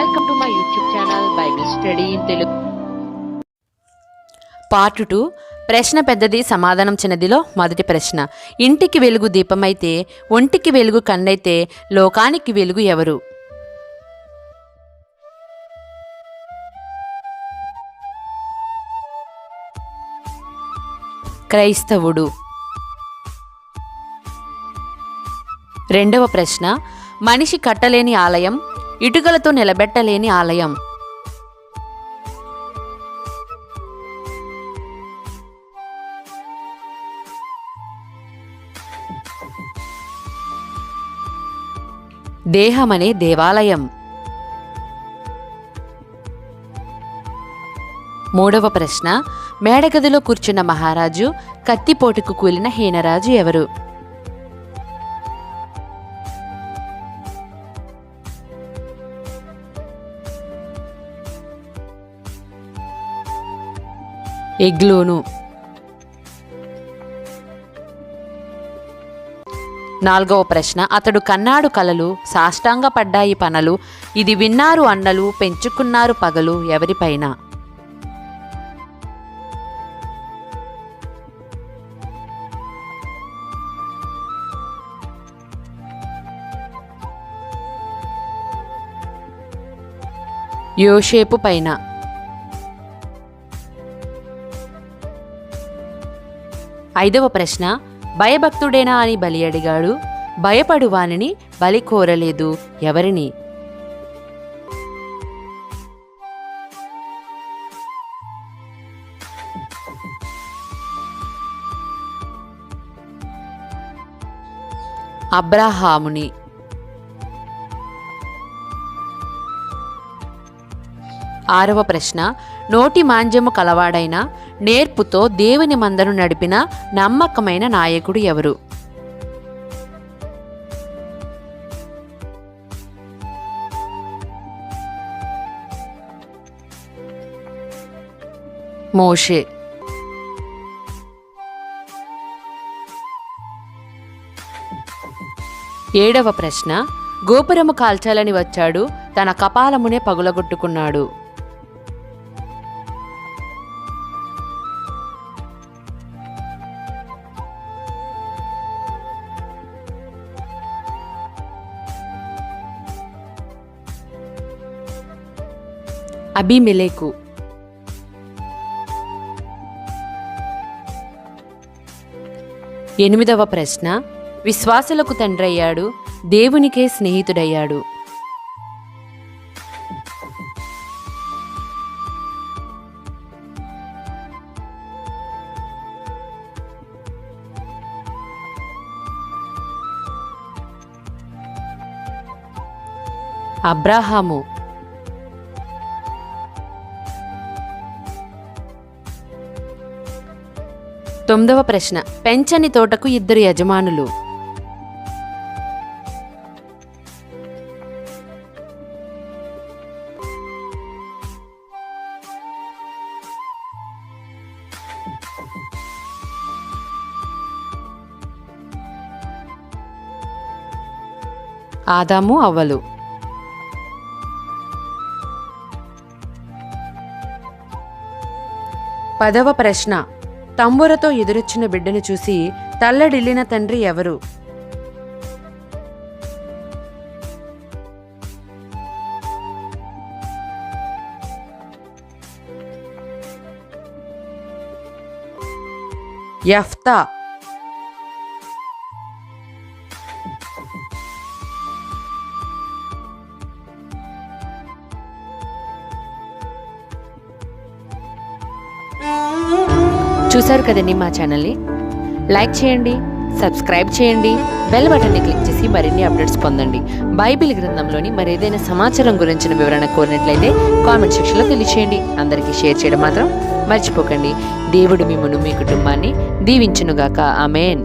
Welcome to my YouTube channel Bible study in Telugu. Part 2. ప్రశ్న పెద్దది, సమాధానం చిన్నదిలో మొదటి ప్రశ్న. ఇంటికి వెలుగు దీపమైతే, ఒంటికి వెలుగు కన్నైతే, లోకానికి వెలుగు ఎవరు? క్రైస్తవుడు. రెండవ ప్రశ్న. మనిషి కట్టలేని ఆలయం, ఇటుకలతో నిలబెట్టలేని ఆలయం. దేహమనే దేవాలయం. మూడవ ప్రశ్న. మేడగదిలో కూర్చున్న మహారాజు, కత్తిపోటుకు కూలిన హీనరాజు ఎవరు? ఎగ్లోను. నాలుగవ ప్రశ్న. అతడు కన్నాడు కలలు, సాష్టాంగ పడ్డాయి పనలు, ఇది విన్నారు అన్నలు, పెంచుకున్నారు పగలు ఎవరిపైన? యోసేపు పైన. ఐదవ ప్రశ్న. భయభక్తుడేనా అని బలి అడిగాడు, భయపడు వానిని బలి కోరలేదు ఎవరిని? అబ్రాహాముని. ఆరవ ప్రశ్న. నోటి మాంద్యము కలవాడైన, నేర్పుతో దేవుని మందను నడిపిన నమ్మకమైన నాయకుడు ఎవరు? మోషే. ఏడవ ప్రశ్న. గోపురము కాల్చాలని వచ్చాడు, తన కపాలమునే పగులగొట్టుకున్నాడు. అబీమెలెకు. ఎనిమిదవ ప్రశ్న. విశ్వాసులకు తండ్రయ్యాడు, దేవునికే స్నేహితుడయ్యాడు. అబ్రాహాము. తొమ్మిదవ ప్రశ్న. పెంచని తోటకు ఇద్దరు యజమానులు. ఆదాము అవ్వలు. పదవ ప్రశ్న. తంబురతో ఎదురొచ్చిన బిడ్డను చూసి తల్లడిల్లిన తండ్రి ఎవరు? యెఫ్తా. చూశారు కదండి మా ఛానల్ని. లైక్ చేయండి, సబ్స్క్రైబ్ చేయండి, బెల్ బటన్ని క్లిక్ చేసి మరిన్ని అప్డేట్స్ పొందండి. బైబిల్ గ్రంథంలోని మరేదైనా సమాచారం గురించిన వివరణ కోరినట్లయితే కామెంట్ సెక్షన్లో తెలియచేయండి. అందరికీ షేర్ చేయడం మాత్రం మర్చిపోకండి. దేవుడు మిమ్మును, మీ కుటుంబాన్ని దీవించునుగాక. ఆమేన్.